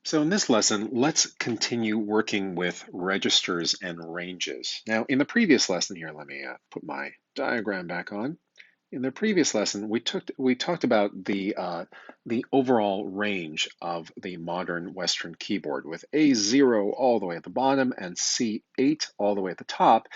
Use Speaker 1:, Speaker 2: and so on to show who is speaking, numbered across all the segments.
Speaker 1: So in this lesson, let's continue working with registers and ranges. Now, in the previous lesson here, let me put my diagram back on. In the previous lesson, we talked about the overall range of the modern Western keyboard with A0 all the way at the bottom and C8 all the way at the top.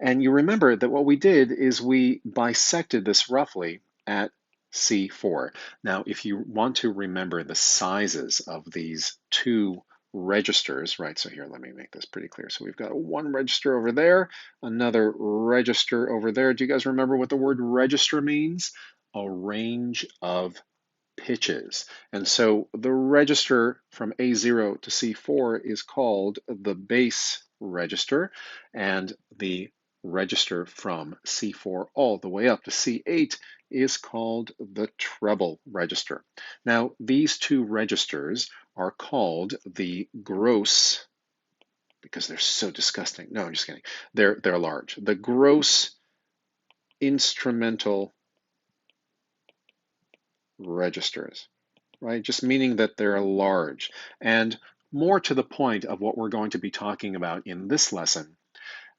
Speaker 1: And you remember that what we did is we bisected this roughly at C4. Now, if you want to remember the sizes of these two registers, right? So here, let me make this pretty clear. So we've got one register over there, another register over there. Do you guys remember what the word register means? A range of pitches. And so the register from A0 to C4 is called the bass register, and the register from C4 all the way up to C8 is called the treble register. Now, these two registers are called the gross, because they're so disgusting. No, I'm just kidding. They're large. The gross instrumental registers, right? Just meaning that they're large. And more to the point of what we're going to be talking about in this lesson,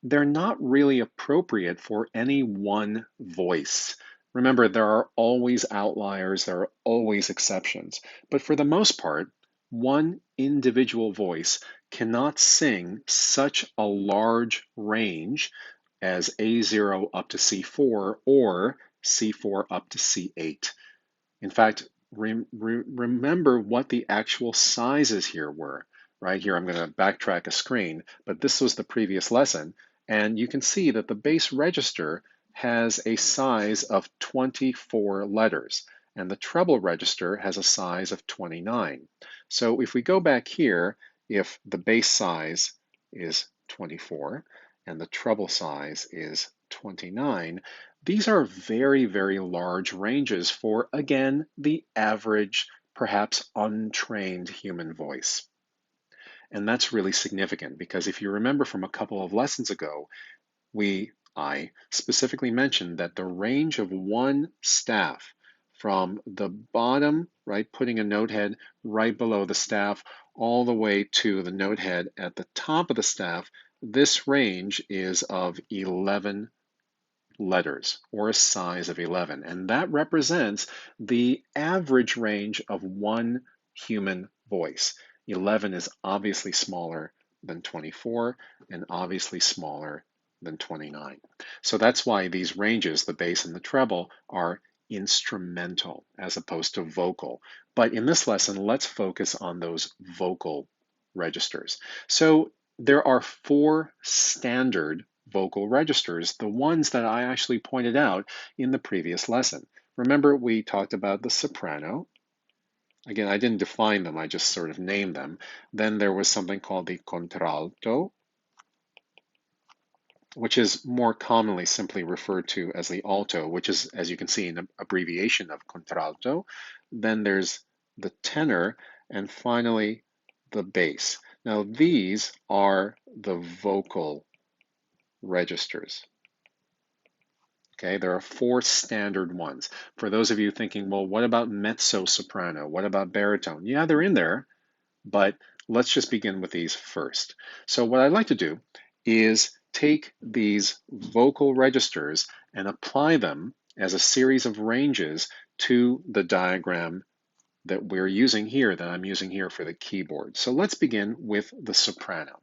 Speaker 1: they're not really appropriate for any one voice. Remember, there are always outliers, there are always exceptions. But for the most part, one individual voice cannot sing such a large range as A0 up to C4 or C4 up to C8. In fact, remember what the actual sizes here were. Right here, I'm going to backtrack a screen, but this was the previous lesson. And you can see that the bass register has a size of 24 letters, and the treble register has a size of 29. So if we go back here, if the bass size is 24 and the treble size is 29, these are very, very large ranges for, again, the average, perhaps untrained human voice. And that's really significant because if you remember from a couple of lessons ago, I specifically mentioned that the range of one staff from the bottom, right, putting a note head right below the staff, all the way to the note head at the top of the staff, this range is of 11 letters, or a size of 11. And that represents the average range of one human voice. 11 is obviously smaller than 24 and obviously smaller than 29. So that's why these ranges, the bass and the treble, are instrumental as opposed to vocal. But in this lesson, let's focus on those vocal registers. So there are four standard vocal registers, the ones that I actually pointed out in the previous lesson. Remember, we talked about the soprano. Again, I didn't define them, I just sort of named them. Then there was something called the contralto, which is more commonly simply referred to as the alto, which is, as you can see, an abbreviation of contralto. Then there's the tenor, and finally the bass. Now, these are the vocal registers. Okay, there are four standard ones. For those of you thinking, well, what about mezzo-soprano? What about baritone? Yeah, they're in there, but let's just begin with these first. So what I'd like to do is take these vocal registers and apply them as a series of ranges to the diagram that we're using here, that I'm using here for the keyboard. So let's begin with the soprano.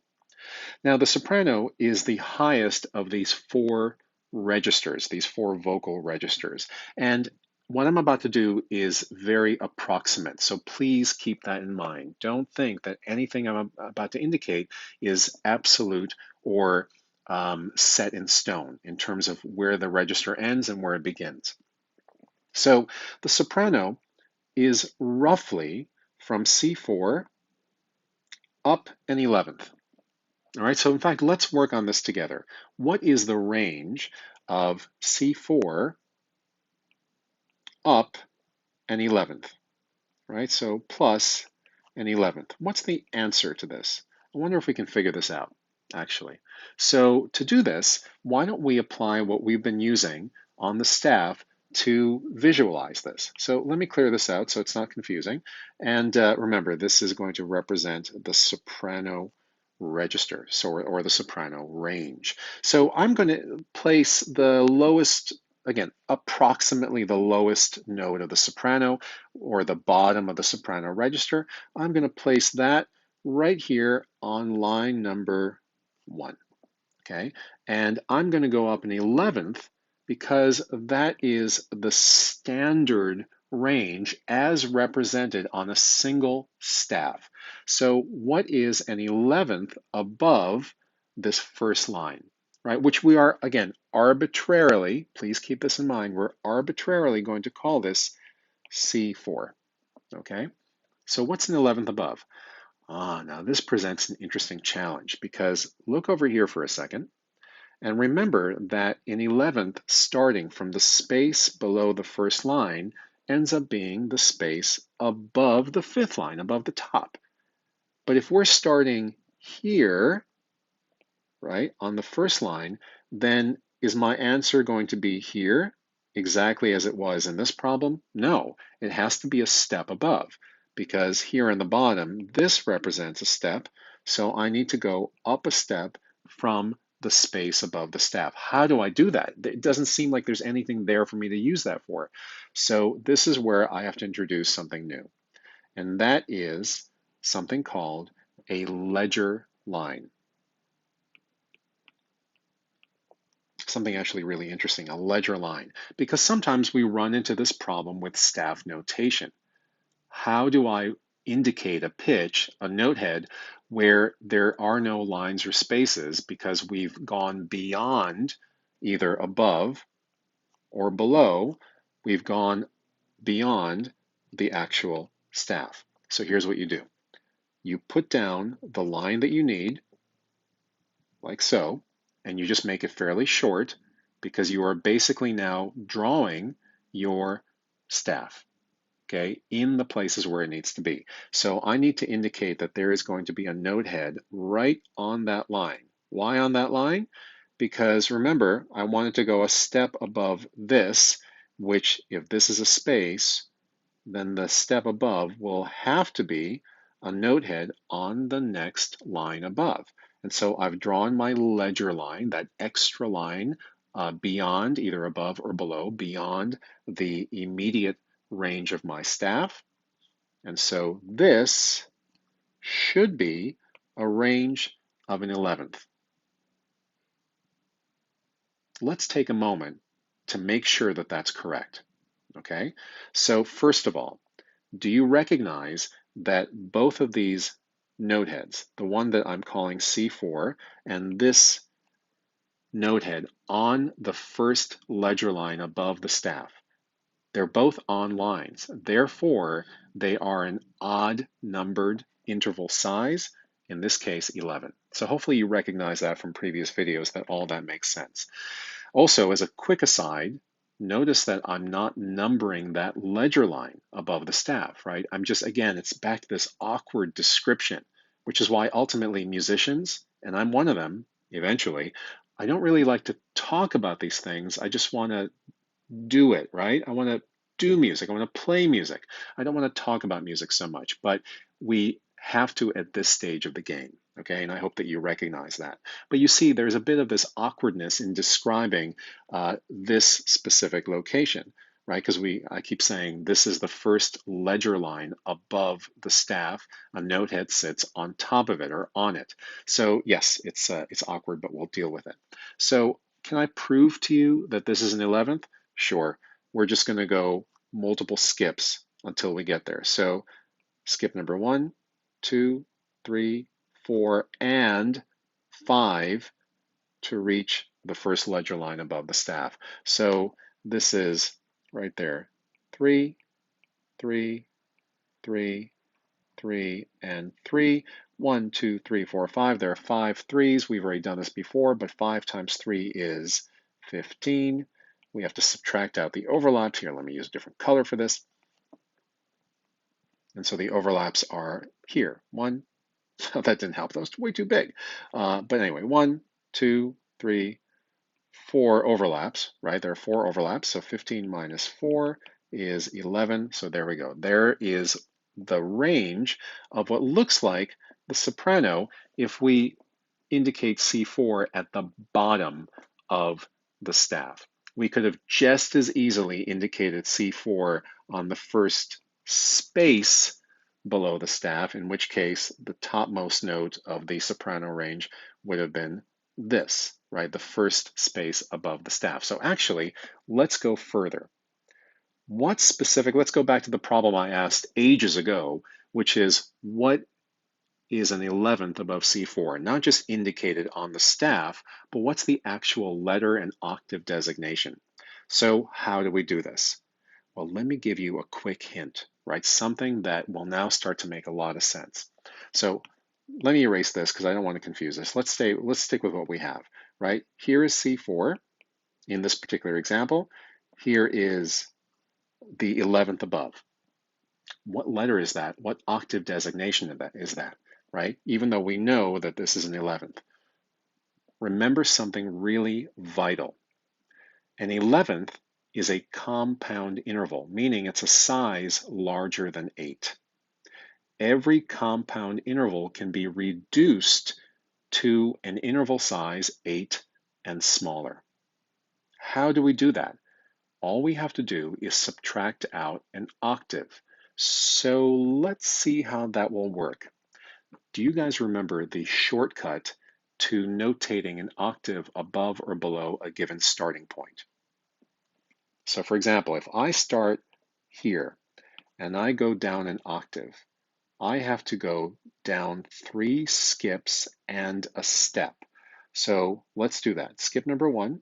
Speaker 1: Now, the soprano is the highest of these four registers, these four vocal registers. And what I'm about to do is very approximate, so please keep that in mind. Don't think that anything I'm about to indicate is absolute or set in stone in terms of where the register ends and where it begins. So the soprano is roughly from C4 up an 11th. All right, so in fact, let's work on this together. What is the range of C4 up an 11th? Right, so plus an 11th. What's the answer to this? I wonder if we can figure this out, actually. So to do this, why don't we apply what we've been using on the staff to visualize this. So let me clear this out so it's not confusing. And remember, this is going to represent the soprano register, or the soprano range. So I'm going to place the lowest, again, approximately the lowest note of the soprano, or the bottom of the soprano register. I'm going to place that right here on line number 1. Okay, and I'm going to go up an 11th because that is the standard range as represented on a single staff. So what is an 11th above this first line, right? Which we are, again, arbitrarily, please keep this in mind, we're arbitrarily going to call this C4, okay? So what's an 11th above? Now this presents an interesting challenge because look over here for a second. And remember that in 11th, starting from the space below the first line, ends up being the space above the 5th line, above the top. But if we're starting here, right, on the first line, then is my answer going to be here, exactly as it was in this problem? No, it has to be a step above, because here in the bottom, this represents a step, so I need to go up a step from the space above the staff. How do I do that? It doesn't seem like there's anything there for me to use that for. So this is where I have to introduce something new, and that is something called a ledger line. Something actually really interesting, a ledger line, because sometimes we run into this problem with staff notation. How do I indicate a pitch, a note head, where there are no lines or spaces because we've gone beyond either above or below, we've gone beyond the actual staff. So here's what you do. You put down the line that you need, like so, and you just make it fairly short because you are basically now drawing your staff, okay, in the places where it needs to be. So I need to indicate that there is going to be a note head right on that line. Why on that line? Because remember, I wanted to go a step above this, which if this is a space, then the step above will have to be a note head on the next line above. And so I've drawn my ledger line, that extra line beyond, either above or below, beyond the immediate range of my staff. And so this should be a range of an 11th. Let's take a moment to make sure that that's correct. Okay, so first of all, do you recognize that both of these note heads, the one that I'm calling C4 and this note head on the first ledger line above the staff, they're both on lines. Therefore, they are an odd numbered interval size, in this case 11. So hopefully you recognize that from previous videos, that all that makes sense. Also, as a quick aside, notice that I'm not numbering that ledger line above the staff, right? I'm just, again, it's back to this awkward description, which is why ultimately musicians, and I'm one of them eventually, I don't really like to talk about these things. I just want to do it, right? I want to do music. I want to play music. I don't want to talk about music so much, but we have to at this stage of the game, okay? And I hope that you recognize that. But you see, there's a bit of this awkwardness in describing this specific location, right? Because I keep saying this is the first ledger line above the staff. A note head sits on top of it or on it. So yes, it's awkward, but we'll deal with it. So can I prove to you that this is an 11th? Sure. We're just going to go multiple skips until we get there. So skip number 1, 2, 3, 4, and 5 to reach the first ledger line above the staff. So this is right there, 3, 3, 3, 3, and 3. 1, 2, 3, 4, 5. There are 5 threes. We've already done this before, but 5 times 3 is 15. We have to subtract out the overlaps here. Let me use a different color for this. And so the overlaps are here. 1, that didn't help. That was way too big. But anyway, 1, 2, 3, 4 overlaps, right? There are 4 overlaps, so 15 minus 4 is 11. So there we go. There is the range of what looks like the soprano if we indicate C4 at the bottom of the staff. We could have just as easily indicated C4 on the first space below the staff, in which case the topmost note of the soprano range would have been this, right? The first space above the staff. So actually, let's go further. What's specific? Let's go back to the problem I asked ages ago, which is what is an 11th above C4, not just indicated on the staff, but what's the actual letter and octave designation? So how do we do this? Well, let me give you a quick hint, right? Something that will now start to make a lot of sense. So let me erase this because I don't want to confuse this. Let's stick with what we have, right? Here is C4 in this particular example. Here is the 11th above. What letter is that? What octave designation is that, right? Even though we know that this is an 11th. Remember something really vital. An 11th is a compound interval, meaning it's a size larger than 8. Every compound interval can be reduced to an interval size 8 and smaller. How do we do that? All we have to do is subtract out an octave. So let's see how that will work. Do you guys remember the shortcut to notating an octave above or below a given starting point? So for example, if I start here and I go down an octave, I have to go down 3 skips and a step. So let's do that. Skip number 1,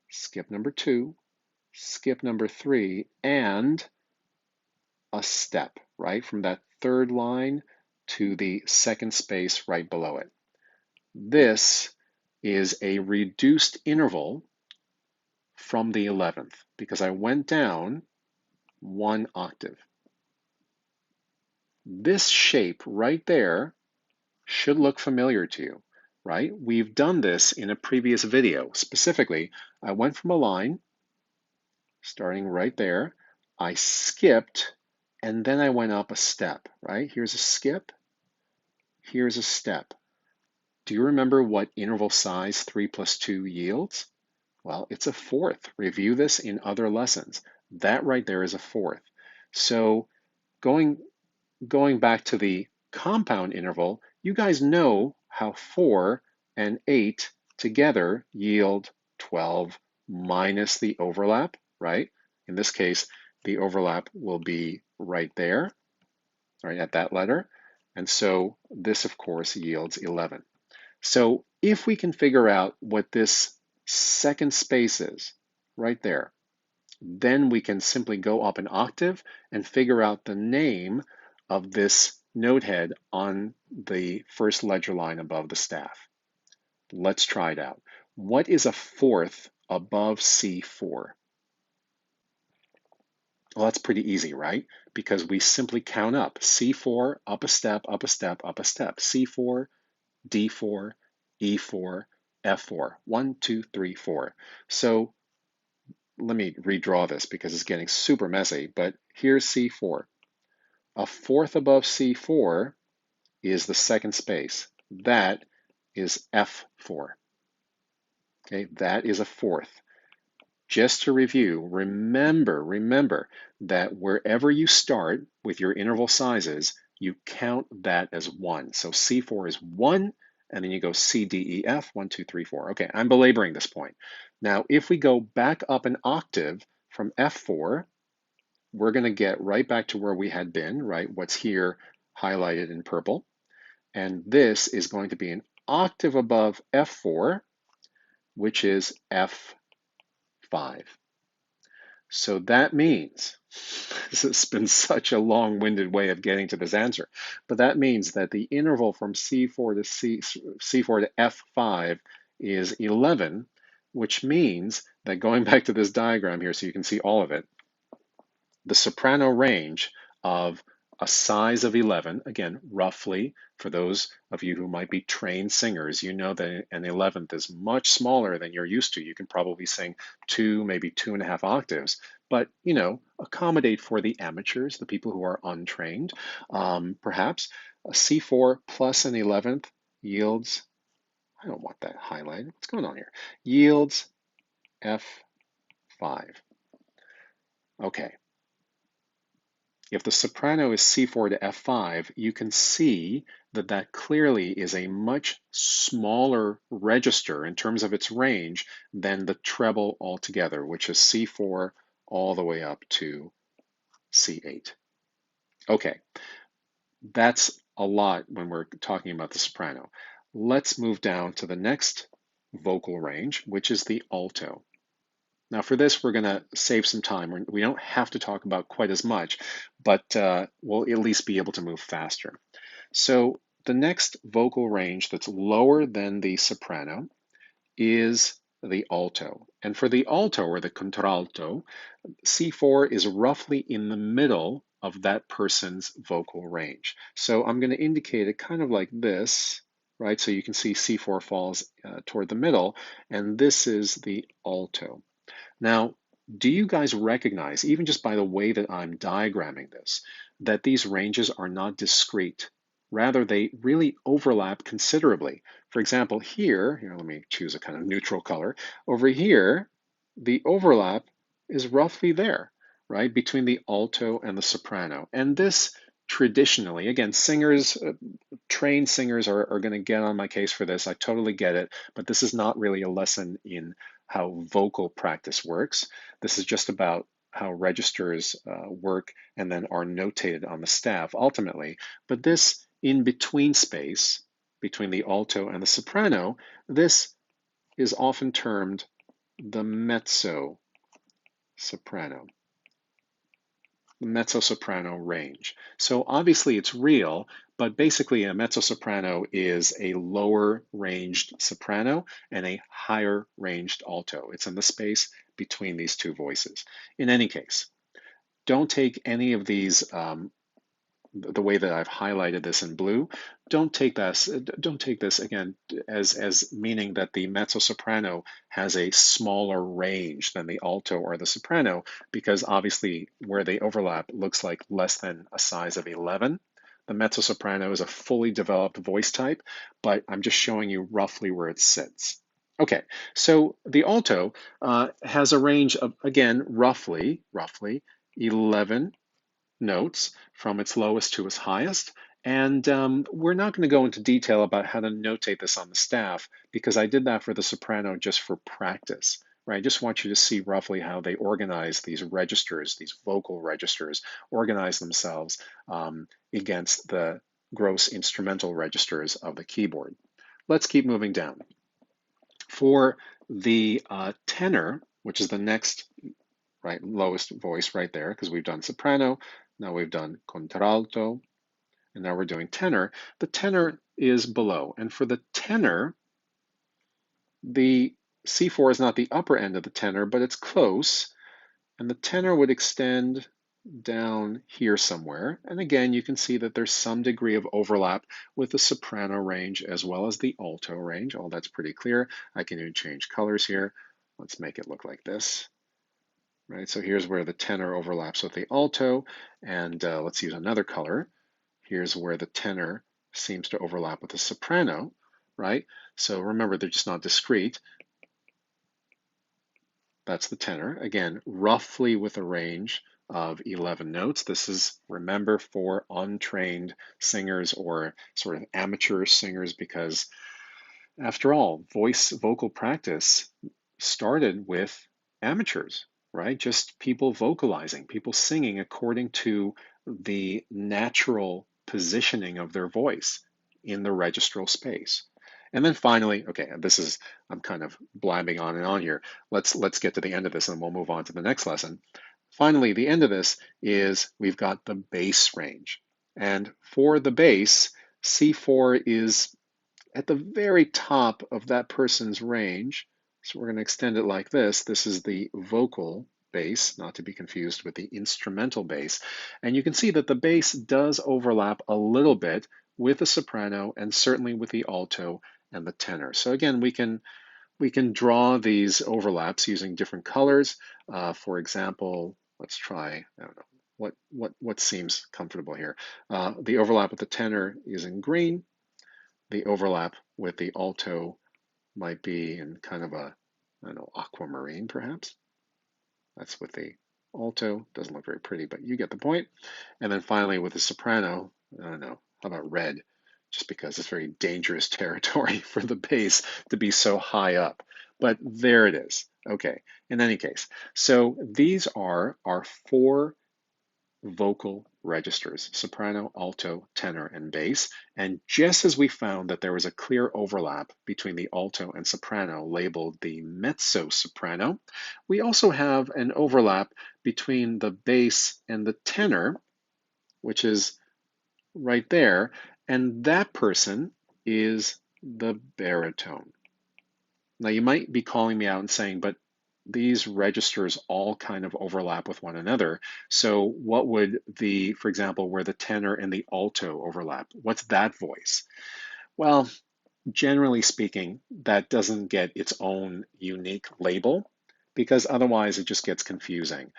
Speaker 1: skip number 2, skip number 3, and a step, right? From that third line to the second space right below it. This is a reduced interval from the 11th because I went down 1 octave. This shape right there should look familiar to you, right? We've done this in a previous video. Specifically, I went from a line, starting right there, I skipped, and then I went up a step, right? Here's a skip, here's a step. Do you remember what interval size 3 plus 2 yields? Well, it's a fourth. Review this in other lessons. That right there is a fourth. So going back to the compound interval, you guys know how 4 and 8 together yield 12 minus the overlap, right? In this case, the overlap will be right there, right at that letter. And so this, of course, yields 11. So if we can figure out what this second space is, right there, then we can simply go up an octave and figure out the name of this note head on the first ledger line above the staff. Let's try it out. What is a fourth above C4? Well, that's pretty easy, right? Because we simply count up. C4, up a step, up a step, up a step. C4, D4, E4, F4. 1, 2, 3, 4. So let me redraw this because it's getting super messy, but here's C4. A fourth above C4 is the second space. That is F4. Okay, that is a fourth. Just to review, remember that wherever you start with your interval sizes, you count that as 1. So C4 is 1, and then you go C, D, E, F, 1, 2, 3, 4. Okay, I'm belaboring this point. Now, if we go back up an octave from F4, we're going to get right back to where we had been, right? What's here highlighted in purple. And this is going to be an octave above F4, which is F5. So that means, this has been such a long-winded way of getting to this answer, but that means that the interval from C4 to F5 is 11, which means that going back to this diagram here so you can see all of it, the soprano range of a size of 11, again, roughly, for those of you who might be trained singers, you know that an 11th is much smaller than you're used to. You can probably sing two, maybe 2.5 octaves, but, accommodate for the amateurs, the people who are untrained. Perhaps a C4 plus an 11th yields, I don't want that highlighted. What's going on here? Yields F5. Okay. If the soprano is C4 to F5, you can see that that clearly is a much smaller register in terms of its range than the treble altogether, which is C4 all the way up to C8. Okay, that's a lot when we're talking about the soprano. Let's move down to the next vocal range, which is the alto. Now for this, we're going to save some time. We don't have to talk about quite as much, but we'll at least be able to move faster. So the next vocal range that's lower than the soprano is the alto. And for the alto, or the contralto, C4 is roughly in the middle of that person's vocal range. So I'm going to indicate it kind of like this, right? So you can see C4 falls toward the middle, and this is the alto. Now, do you guys recognize, even just by the way that I'm diagramming this, that these ranges are not discrete? Rather, they really overlap considerably. For example, here, let me choose a kind of neutral color. Over here, the overlap is roughly there, right, between the alto and the soprano. And this traditionally, again, singers, trained singers are going to get on my case for this. I totally get it, but this is not really a lesson in how vocal practice works. This is just about how registers work and then are notated on the staff ultimately. But this in between space between the alto and the soprano, this is often termed the mezzo-soprano. Mezzo-soprano range. So obviously it's real, but basically a mezzo-soprano is a lower ranged soprano and a higher ranged alto. It's in the space between these two voices. In any case, don't take any of these the way that I've highlighted this in blue, don't take this again as meaning that the mezzo-soprano has a smaller range than the alto or the soprano, because obviously where they overlap looks like less than a size of 11. The mezzo-soprano is a fully developed voice type, but I'm just showing you roughly where it sits. Okay, so the alto has a range of, again, roughly 11 notes from its lowest to its highest. And we're not going to go into detail about how to notate this on the staff, because I did that for the soprano just for practice, right? I just want you to see roughly how they organize these registers, these vocal registers, organize themselves against the gross instrumental registers of the keyboard. Let's keep moving down. For the tenor, which is the next lowest voice right there, because we've done soprano, now we've done contralto, and now we're doing tenor. The tenor is below, and for the tenor, the C4 is not the upper end of the tenor, but it's close, and the tenor would extend down here somewhere. And again, you can see that there's some degree of overlap with the soprano range as well as the alto range. Oh, that's pretty clear. I can even change colors here. Let's make it look like this. Right, so here's where the tenor overlaps with the alto, and let's use another color. Here's where the tenor seems to overlap with the soprano, right? So remember, they're just not discrete. That's the tenor. Again, roughly with a range of 11 notes. This is, remember, for untrained singers or sort of amateur singers, because after all, vocal practice started with amateurs, right? Just people vocalizing, people singing according to the natural positioning of their voice in the registral space. And then finally, okay, I'm kind of blabbing on and on here. Let's get to the end of this and we'll move on to the next lesson. Finally, the end of this is we've got the bass range. And for the bass, C4 is at the very top of that person's range. So we're going to extend it like this. This is the vocal bass, not to be confused with the instrumental bass. And you can see that the bass does overlap a little bit with the soprano and certainly with the alto and the tenor. So again, we can draw these overlaps using different colors. For example, let's try, I don't know, what seems comfortable here. The overlap with the tenor is in green. The overlap with the alto might be in kind of a, I don't know, aquamarine perhaps. That's with the alto. Doesn't look very pretty, but you get the point. And then finally with the soprano, I don't know, how about red? Just because it's very dangerous territory for the bass to be so high up. But there it is. Okay, in any case, so these are our four vocal registers: soprano, alto, tenor, and bass. And just as we found that there was a clear overlap between the alto and soprano labeled the mezzo-soprano, we also have an overlap between the bass and the tenor, which is right there, and that person is the baritone. Now you might be calling me out and saying, but these registers all kind of overlap with one another. So what would the, for example, where the tenor and the alto overlap, what's that voice? Well, generally speaking, that doesn't get its own unique label because otherwise it just gets confusing.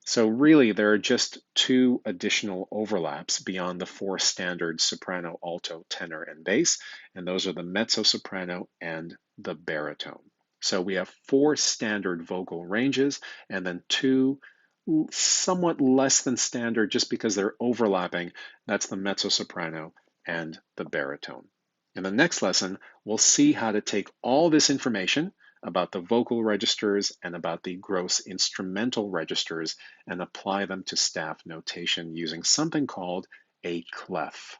Speaker 1: So really, there are just two additional overlaps beyond the four standard soprano, alto, tenor, and bass, and those are the mezzo-soprano and the baritone. So we have four standard vocal ranges and then two somewhat less than standard just because they're overlapping. That's the mezzo-soprano and the baritone. In the next lesson, we'll see how to take all this information about the vocal registers and about the gross instrumental registers and apply them to staff notation using something called a clef.